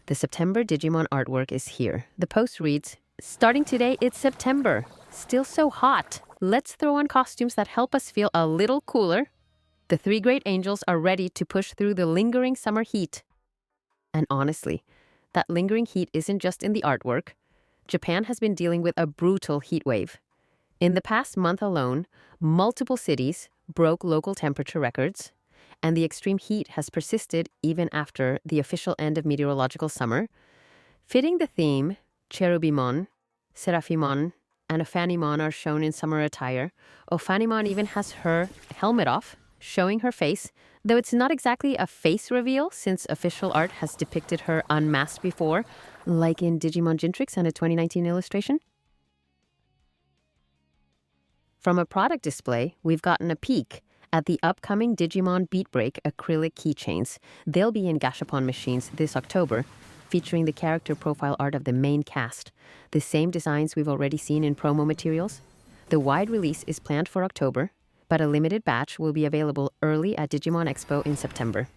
The September Digimon artwork is here. The post reads, "Starting today, it's September. Still so hot. Let's throw on costumes that help us feel a little cooler. The three great angels are ready to push through the lingering summer heat." And honestly, that lingering heat isn't just in the artwork. Japan has been dealing with a brutal heat wave. In the past month alone, multiple cities broke local temperature records, and the extreme heat has persisted even after the official end of meteorological summer. Fitting the theme, Cherubimon, Seraphimon, and Ophanimon are shown in summer attire. Ophanimon even has her helmet off, showing her face, though it's not exactly a face reveal since official art has depicted her unmasked before, like in Digimon Gentrix and a 2019 illustration. From a product display, we've gotten a peek at the upcoming Digimon Beatreak acrylic keychains. They'll be in Gashapon machines this October, featuring the character profile art of the main cast, the same designs we've already seen in promo materials. The wide release is planned for October, but a limited batch will be available early at Digimon Expo in September.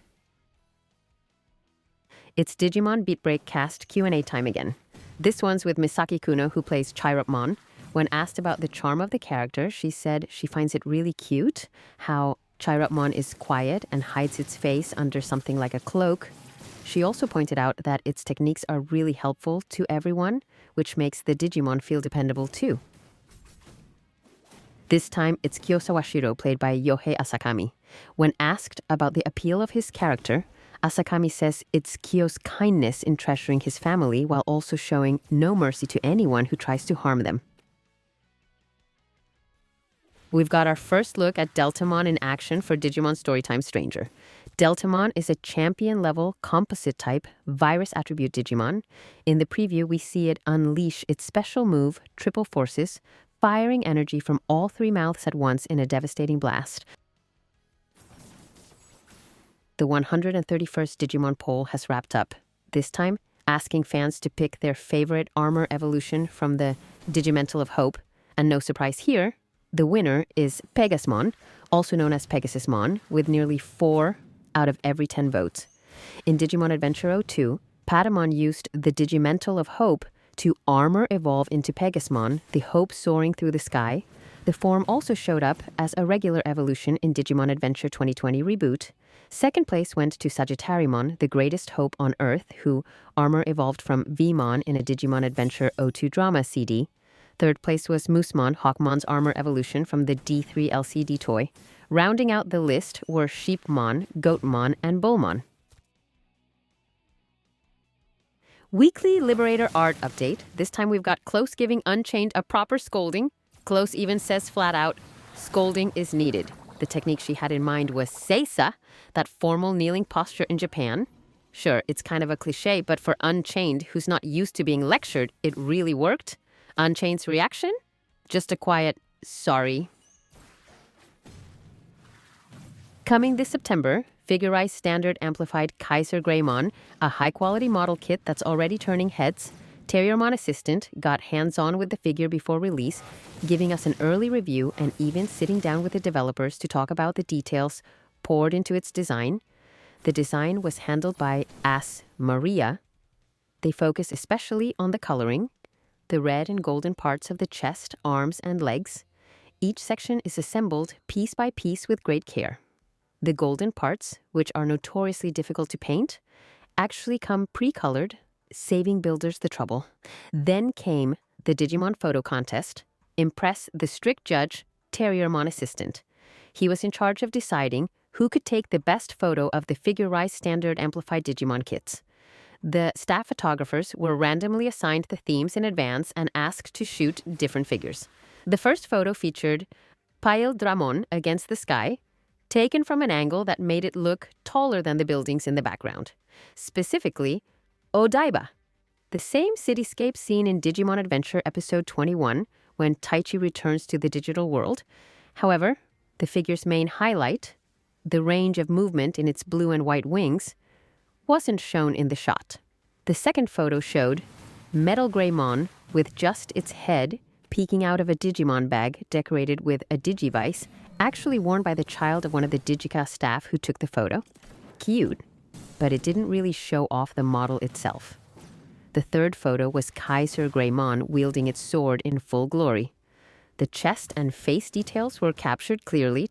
It's Digimon Beatreak cast Q&A time again. This one's with Misaki Kuno, who plays Terriermon. When asked about the charm of the character, she said she finds it really cute how Terriermon is quiet and hides its face under something like a cloak. She also pointed out that its techniques are really helpful to everyone, which makes the Digimon feel dependable too. This time, it's Kiyosawa Shiro, played by Yohei Asakami. When asked about the appeal of his character, Asakami says it's Kyo's kindness in treasuring his family while also showing no mercy to anyone who tries to harm them. We've got our first look at Deltamon in action for Digimon Storytime Stranger. Deltamon is a champion-level composite type virus attribute Digimon. In the preview, we see it unleash its special move, Triple Forces, firing energy from all three mouths at once in a devastating blast. The 131st Digimon poll has wrapped up, this time asking fans to pick their favorite armor evolution from the Digimental of Hope. And no surprise here, the winner is Pegasmon, also known as Pegasusmon, with nearly 4 out of every 10 votes. In Digimon Adventure 02, Patamon used the Digimental of Hope to armor evolve into Pegasmon, the hope soaring through the sky. The form also showed up as a regular evolution in Digimon Adventure 2020 Reboot. Second place went to Sagittariumon, the greatest hope on Earth, who armor evolved from Vmon in a Digimon Adventure 02 Drama CD. Third place was Moosemon, Hawkmon's armor evolution from the D3 LCD toy. Rounding out the list were Sheepmon, Goatmon, and Bullmon. Weekly Liberator art update. This time we've got Close giving Unchained a proper scolding. Close even says flat out, scolding is needed. The technique she had in mind was Seisa, that formal kneeling posture in Japan. Sure, it's kind of a cliche, but for Unchained, who's not used to being lectured, it really worked. Unchained's reaction? Just a quiet, sorry. Coming this September, Figurize Standard Amplified KaiserGreymon, a high-quality model kit that's already turning heads. Terriermon Assistant got hands-on with the figure before release, giving us an early review and even sitting down with the developers to talk about the details poured into its design. The design was handled by As Maria. They focus especially on the coloring, the red and golden parts of the chest, arms, and legs. Each section is assembled piece by piece with great care. The golden parts, which are notoriously difficult to paint, actually come pre-colored, saving builders the trouble. Then came the Digimon photo contest. Impress the strict judge, Terriermon Assistant. He was in charge of deciding who could take the best photo of the Figurize Standard Amplified Digimon kits. The staff photographers were randomly assigned the themes in advance and asked to shoot different figures. The first photo featured Deltamon against the sky, taken from an angle that made it look taller than the buildings in the background. Specifically, Odaiba, the same cityscape seen in Digimon Adventure Episode 21 when Taichi returns to the digital world. However, the figure's main highlight, the range of movement in its blue and white wings, wasn't shown in the shot. The second photo showed Metal Greymon with just its head peeking out of a Digimon bag decorated with a Digivice, actually worn by the child of one of the Digica staff who took the photo. Cute, but it didn't really show off the model itself. The third photo was KaiserGreymon wielding its sword in full glory. The chest and face details were captured clearly.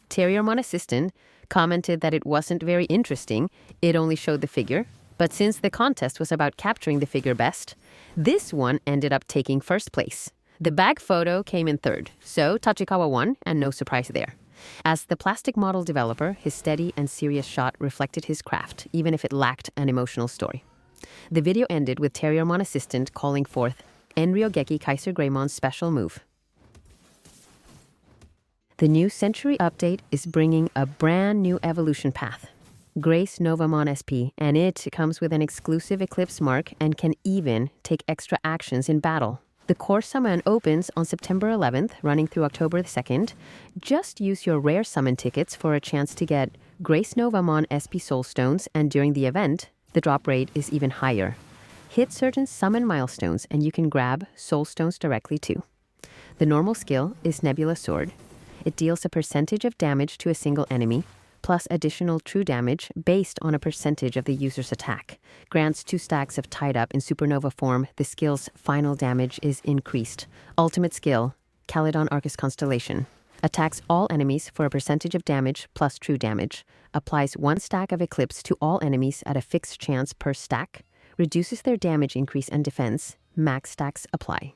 Terriermon Assistant commented that it wasn't very interesting, it only showed the figure. But since the contest was about capturing the figure best, this one ended up taking first place. The bag photo came in third, so Tachikawa won, and no surprise there. As the plastic model developer, his steady and serious shot reflected his craft, even if it lacked an emotional story. The video ended with Terriermon Assistant calling forth Enryogeki KaiserGreymon's special move. The New Century update is bringing a brand new evolution path, Gracenovamon SP, and it comes with an exclusive Eclipse mark and can even take extra actions in battle. The core summon opens on September 11th, running through October 2nd. Just use your rare summon tickets for a chance to get Gracenovamon SP Soulstones, and during the event, the drop rate is even higher. Hit certain summon milestones and you can grab Soulstones directly too. The normal skill is Nebula Sword. It deals a percentage of damage to a single enemy, plus additional true damage based on a percentage of the user's attack. Grants 2 stacks of Tied Up in Supernova form. The skill's final damage is increased. Ultimate skill, Calydon Arcus Constellation. Attacks all enemies for a percentage of damage plus true damage. Applies 1 stack of Eclipse to all enemies at a fixed chance per stack. Reduces their damage increase and defense. Max stacks apply.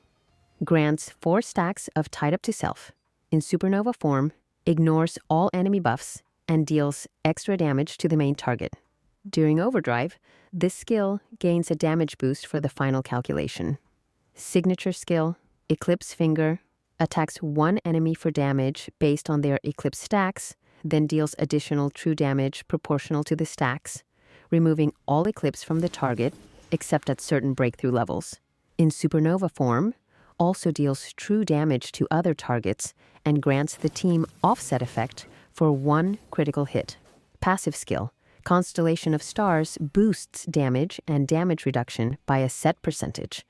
Grants 4 stacks of Tied Up to Self. In Supernova form, ignores all enemy buffs and deals extra damage to the main target. During Overdrive, this skill gains a damage boost for the final calculation. Signature skill, Eclipse Finger, attacks 1 enemy for damage based on their Eclipse stacks, then deals additional true damage proportional to the stacks, removing all Eclipse from the target except at certain breakthrough levels. In Supernova form, also deals true damage to other targets and grants the team offset effect for 1 critical hit. Passive skill, Constellation of Stars, boosts damage and damage reduction by a set percentage.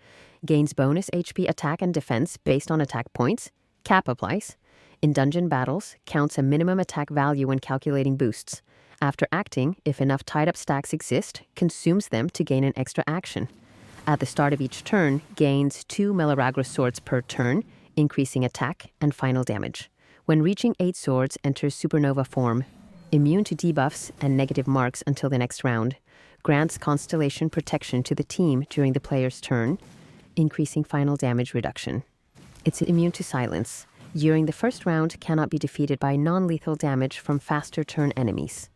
Gains bonus HP attack and defense based on attack points. Cap applies. In dungeon battles, counts a minimum attack value when calculating boosts. After acting, if enough tied-up stacks exist, consumes them to gain an extra action. At the start of each turn, gains 2 Melaragra swords per turn, increasing attack and final damage. When reaching 8 swords, enters Supernova form. Immune to debuffs and negative marks until the next round. Grants Constellation protection to the team during the player's turn, increasing final damage reduction. It's immune to silence. During the first round, cannot be defeated by non-lethal damage from faster turn enemies.